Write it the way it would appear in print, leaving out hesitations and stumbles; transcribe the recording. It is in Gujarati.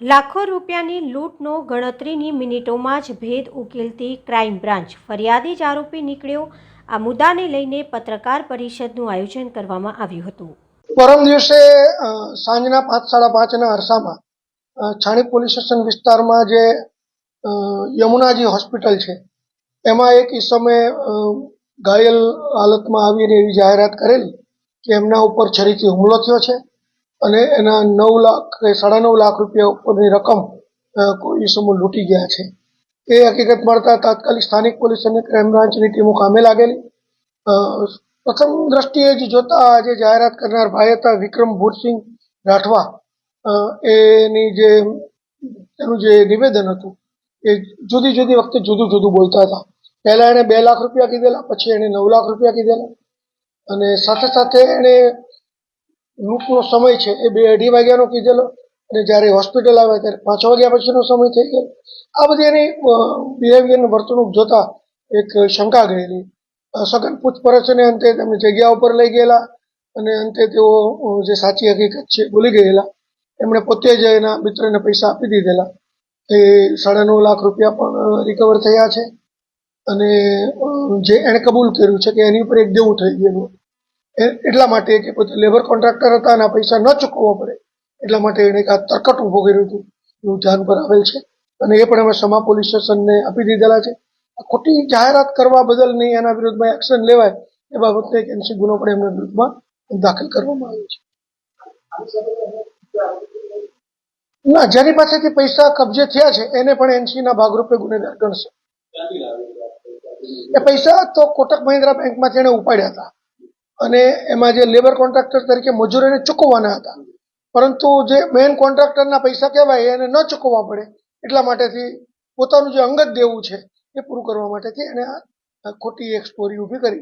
લાખો રૂપિયાની લૂંટનો ગણતરીની મિનિટોમાં જ ભેદ ઉકેલતી ક્રાઇમ બ્રાન્ચ ફરિયાદી જ આરોપી નીકળ્યો। આ મુદ્દાને લઈને પત્રકાર પરિષદનું આયોજન કરવામાં આવ્યું હતું। પરમ દિવસે સાંજના 5:30 અરસામાં છાણી પોલીસ સ્ટેશન વિસ્તારમાં જે યમુનાજી હોસ્પિટલ છે એમાં એક ઈસમે ઘાયલ હાલતમાં આવીને એવી જાહેરાત કરેલી કે એમના ઉપર છરીથી હુમલો થયો છે અને એના 9 લાખ કે 9.5 લાખ રૂપિયા ઉપરની રકમ કોઈ ઈસમો લૂંટી ગયા છે। એ હકીકત મળતા તાત્કાલિક સ્થાનિક પોલીસ અને ક્રાઇમ બ્રાન્ચની ટીમો કામે લાગેલી। પ્રથમ દ્રષ્ટિએ જ જોતા આજે જાહેરાત કરનાર ભાઈ હતા વિક્રમ ભૂરસિંહ રાઠવા। એની જે એનું જે નિવેદન હતું એ જુદી જુદી વખતે જુદું જુદું બોલતા હતા। પહેલા એને 2 લાખ રૂપિયા કીધેલા, પછી એને 9 લાખ રૂપિયા કીધેલા અને સાથે સાથે એને લૂંટનો સમય છે એ 2-2:30 વાગ્યાનો કીધેલો અને જ્યારે હોસ્પિટલ આવ્યા ત્યારે 5 વાગ્યા પછીનો સમય થઈ ગયો। આ બધી એની બિહેવિયર વર્તણૂક જોતા એક શંકા ગયેલી। સઘન પૂછપરછને અંતે તેમને જગ્યા ઉપર લઈ ગયેલા અને અંતે તેઓ જે સાચી હકીકત છે ભૂલી ગયેલા। એમણે પોતે જ એના મિત્રને પૈસા આપી દીધેલા। એ 9.5 લાખ રૂપિયા પણ રિકવર થયા છે અને જે એણે કબૂલ કર્યું છે કે એની ઉપર એક દેવું થઈ ગયેલું એટલા માટે કે પોતે લેબર કોન્ટ્રાક્ટર હતા અને પૈસા ન ચૂકવવા પડે એટલા માટે એણે આ તરકટ ઊભો કર્યું હતું એવું ધ્યાન પર આવેલ છે અને એ પણ અમે સમા પોલીસ સ્ટેશનને આપી દીધેલા છે। ખોટી જાહેરાત કરવા બદલ નહીં એના વિરુદ્ધમાં એક્શન લેવાય એ બાબતે એક એનસી ગુનો પણ એમના વિરુદ્ધમાં દાખલ કરવામાં આવ્યો છે। ના, જેની પાસેથી પૈસા કબજે થયા છે એને પણ એનસી ના ભાગરૂપે ગુનેગાર ગણશે। એ પૈસા તો કોટક મહિન્દ્રા બેંકમાંથી એને ઉપાડ્યા હતા અને એમાં જે લેબર કોન્ટ્રાક્ટર તરીકે મજૂરોને ચૂકવવાના હતા પરંતુ જે મેઇન કોન્ટ્રાક્ટરના પૈસા કહેવાય એને ન ચૂકવવા પડે એટલા માટેથી પોતાનું જે અંગત દેવું છે એ પૂરું કરવા માટેથી એને આ ખોટી એક સ્ટોરી ઊભી કરી।